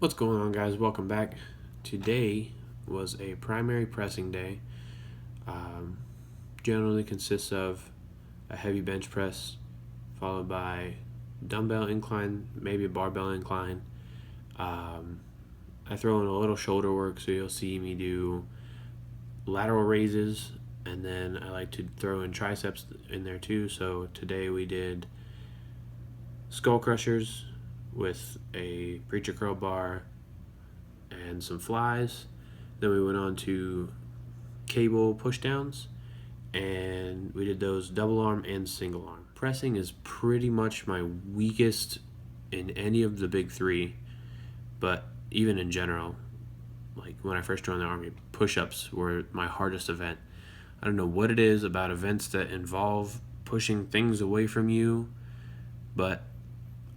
What's going on, guys? Welcome back. Today was a primary pressing day. Um, Generally consists of a heavy bench press followed by dumbbell incline, maybe a barbell incline. Um, I throw in a little shoulder work, so you'll see me do lateral raises, and then I like to throw in triceps in there too. So today we did skull crushers with a preacher curl bar and some flies. Then we went on to cable pushdowns, and we did those double arm and single arm. Pressing is pretty much my weakest in any of the big three, but even in general, like when I first joined the Army, push-ups were my hardest event. I don't know what it is about events that involve pushing things away from you, but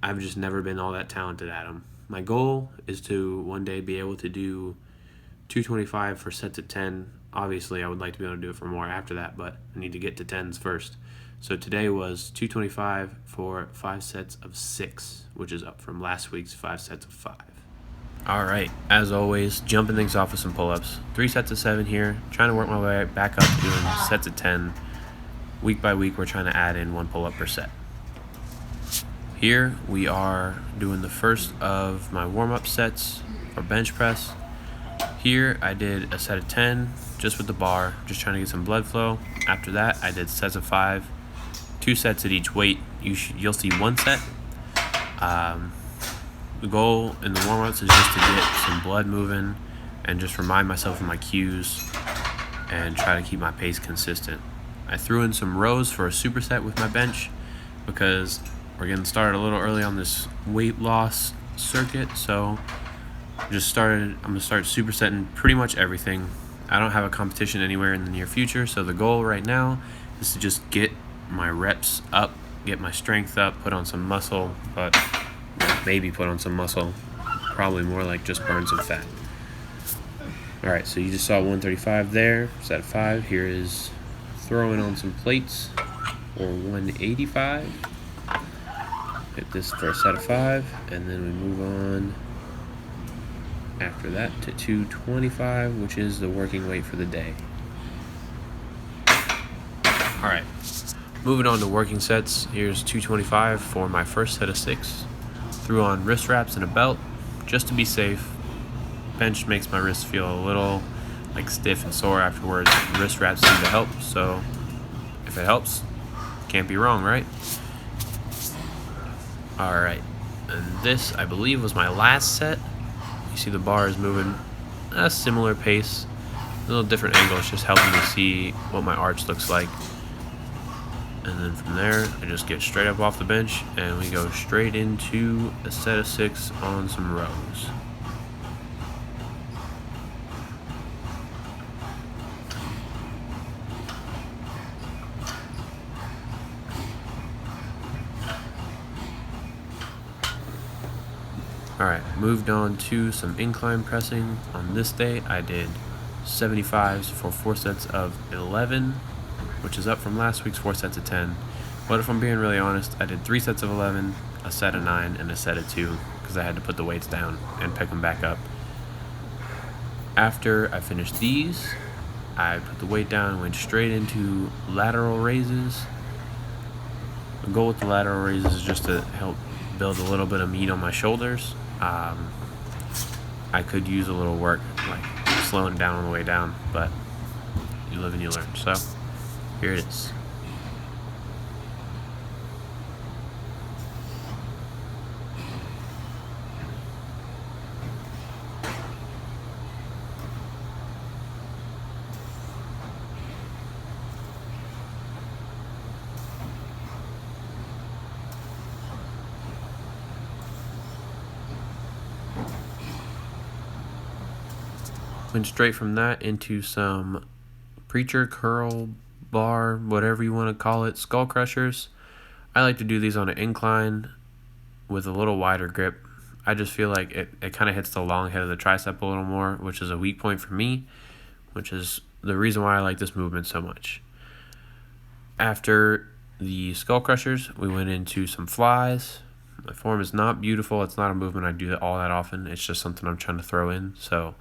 I've just never been all that talented at them. My goal is to one day be able to do 225 for sets of 10. Obviously, I would like to be able to do it for more after that, but I need to get to 10s first. So today was 225 for 5 sets of 6, which is up from last week's 5 sets of 5. All right, as always, jumping things off with some pull-ups. 3 sets of 7 here, trying to work my way back up to doing sets of 10. Week by week, we're trying to add in 1 pull-up per set. Here we are doing the first of my warm-up sets for bench press. Here I did a set of 10 just with the bar, just trying to get some blood flow. After that, I did sets of 5, 2 sets at each weight. You'll see 1 set. The goal in the warm-ups is just to get some blood moving and just remind myself of my cues and try to keep my pace consistent. I threw in some rows for a superset with my bench because we're getting started a little early on this weight loss circuit, so I'm going to start supersetting pretty much everything. I don't have a competition anywhere in the near future, so the goal right now is to just get my reps up, get my strength up, put on some muscle, but maybe put on some muscle, probably more like just burn some fat. Alright, so you just saw 135 there, set 5. Here is throwing on some plates for 185. Hit this for a set of 5, and then we move on after that to 225, which is the working weight for the day. Alright, moving on to working sets. Here's 225 for my first set of 6. Threw on wrist wraps and a belt just to be safe. Bench makes my wrists feel a little like stiff and sore afterwards. Wrist wraps seem to help, so if it helps, can't be wrong, right? Alright, and this I believe was my last set. You see the bar is moving at a similar pace, a little different angle. It's just helping me see what my arch looks like. And then from there, I just get straight up off the bench and we go straight into a set of 6 on some rows. Alright, moved on to some incline pressing. On this day, I did 75s for 4 sets of 11, which is up from last week's 4 sets of 10. But if I'm being really honest, I did 3 sets of 11, a set of 9, and a set of 2, because I had to put the weights down and pick them back up. After I finished these, I put the weight down and went straight into lateral raises. The goal with the lateral raises is just to help build a little bit of meat on my shoulders. I could use a little work, like slowing it down on the way down, but you live and you learn. So here it is. Went straight from that into some preacher curl bar, whatever you want to call it, skull crushers. I like to do these on an incline with a little wider grip. I just feel like it kind of hits the long head of the tricep a little more, which is a weak point for me, which is the reason why I like this movement so much. After the skull crushers, we went into some flies. My form is not beautiful. It's not a movement I do all that often. It's just something I'm trying to throw in. So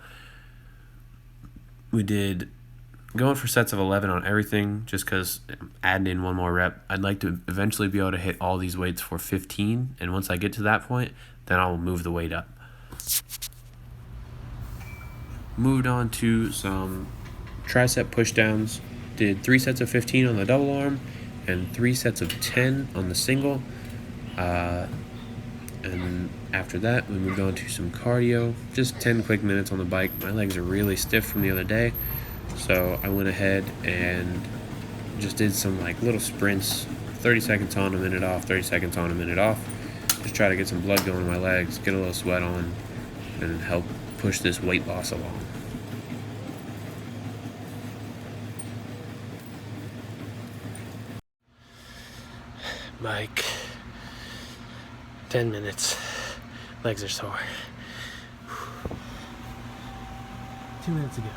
we did going for sets of 11 on everything just because adding in one more rep. I'd like to eventually be able to hit all these weights for 15. And once I get to that point, then I'll move the weight up. Moved on to some tricep push downs. Did 3 sets of 15 on the double arm and 3 sets of 10 on the single. And after that, we moved on to some cardio, just 10 quick minutes on the bike. My legs are really stiff from the other day, so I went ahead and just did some like little sprints, 30 seconds on, a minute off, 30 seconds on, a minute off. Just try to get some blood going in my legs, get a little sweat on, and help push this weight loss along. Bike, 10 minutes, legs are sore. 2 minutes ago.